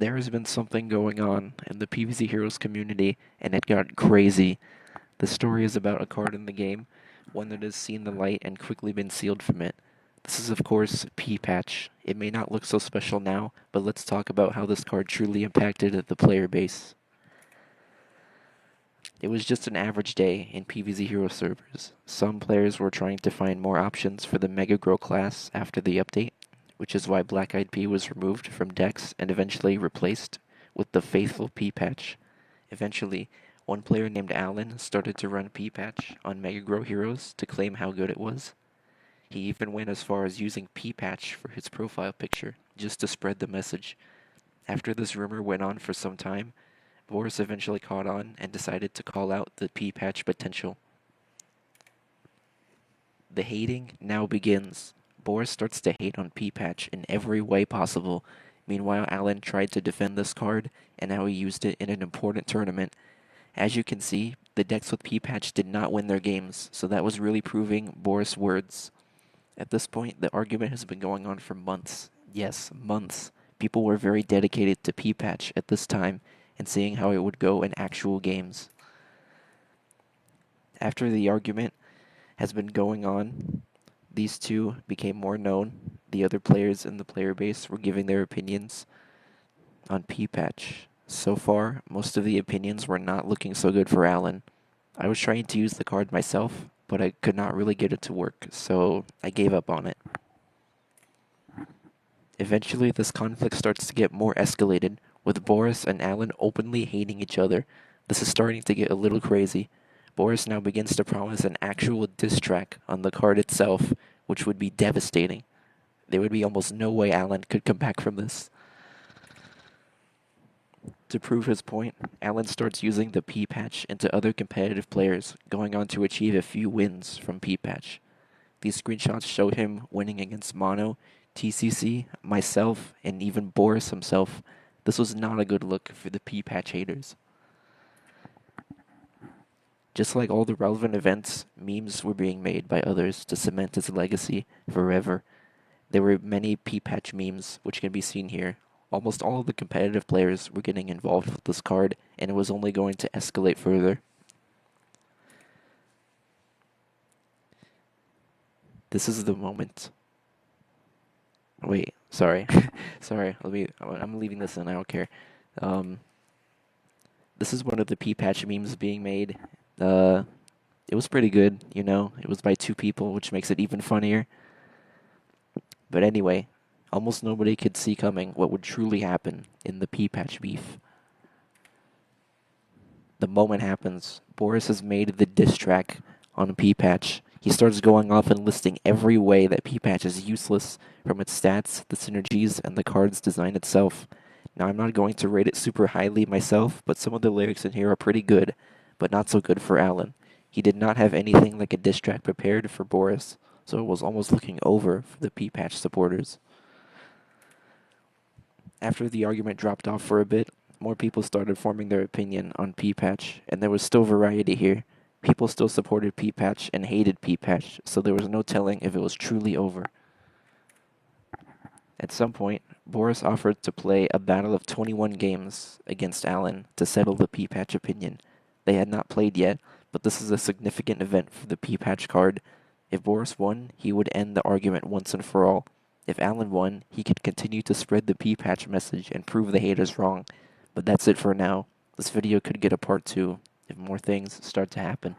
There has been something going on in the PvZ Heroes community, and it got crazy. The story is about a card in the game, one that has seen the light and quickly been sealed from it. This is, of course, P-Patch. It may not look so special now, but let's talk about how this card truly impacted the player base. It was just an average day in PvZ Hero servers. Some players were trying to find more options for the Mega Grow class after the update, which is why Black Eyed Pea was removed from decks and eventually replaced with the faithful P-Patch. Eventually, one player named Alan started to run P-Patch on Mega Grow Heroes to claim how good it was. He even went as far as using P-Patch for his profile picture, just to spread the message. After this rumor went on for some time, Boris eventually caught on and decided to call out the P-Patch potential. The hating now begins. Boris starts to hate on P-Patch in every way possible. Meanwhile, Alan tried to defend this card, and now he used it in an important tournament. As you can see, the decks with P-Patch did not win their games, so that was really proving Boris' words. At this point, the argument has been going on for months. Yes, months. People were very dedicated to P-Patch at this time, and seeing how it would go in actual games. After the argument has been going on, these two became more known. The other players in the player base were giving their opinions on P-Patch. So far, most of the opinions were not looking so good for Alan. I was trying to use the card myself, but I could not really get it to work, so I gave up on it. Eventually, this conflict starts to get more escalated, with Boris and Alan openly hating each other. This is starting to get a little crazy. Boris now begins to promise an actual diss track on the card itself, which would be devastating. There would be almost no way Alan could come back from this. To prove his point, Alan starts using the P-Patch into other competitive players, going on to achieve a few wins from P-Patch. These screenshots show him winning against Mono, TCC, myself, and even Boris himself. This was not a good look for the P-Patch haters. Just like all the relevant events, memes were being made by others to cement his legacy forever. There were many P-Patch memes, which can be seen here. Almost all of the competitive players were getting involved with this card, and it was only going to escalate further. This is the moment. Wait, sorry. Sorry, I'm leaving this in, I don't care. This is one of the P-Patch memes being made. It was pretty good, you know? It was by two people, which makes it even funnier. But anyway, almost nobody could see coming what would truly happen in the P-Patch beef. The moment happens, Boris has made the diss track on P-Patch. He starts going off and listing every way that P-Patch is useless, from its stats, the synergies, and the card's design itself. Now, I'm not going to rate it super highly myself, but some of the lyrics in here are pretty good, but not so good for Alan. He did not have anything like a diss track prepared for Boris, so it was almost looking over for the P-Patch supporters. After the argument dropped off for a bit, more people started forming their opinion on P-Patch, and there was still variety here. People still supported P-Patch and hated P-Patch, so there was no telling if it was truly over. At some point, Boris offered to play a battle of 21 games against Alan to settle the P-Patch opinion. They had not played yet, but this is a significant event for the P-Patch card. If Boris won, he would end the argument once and for all. If Alan won, he could continue to spread the P-Patch message and prove the haters wrong. But that's it for now. This video could get a part 2 if more things start to happen.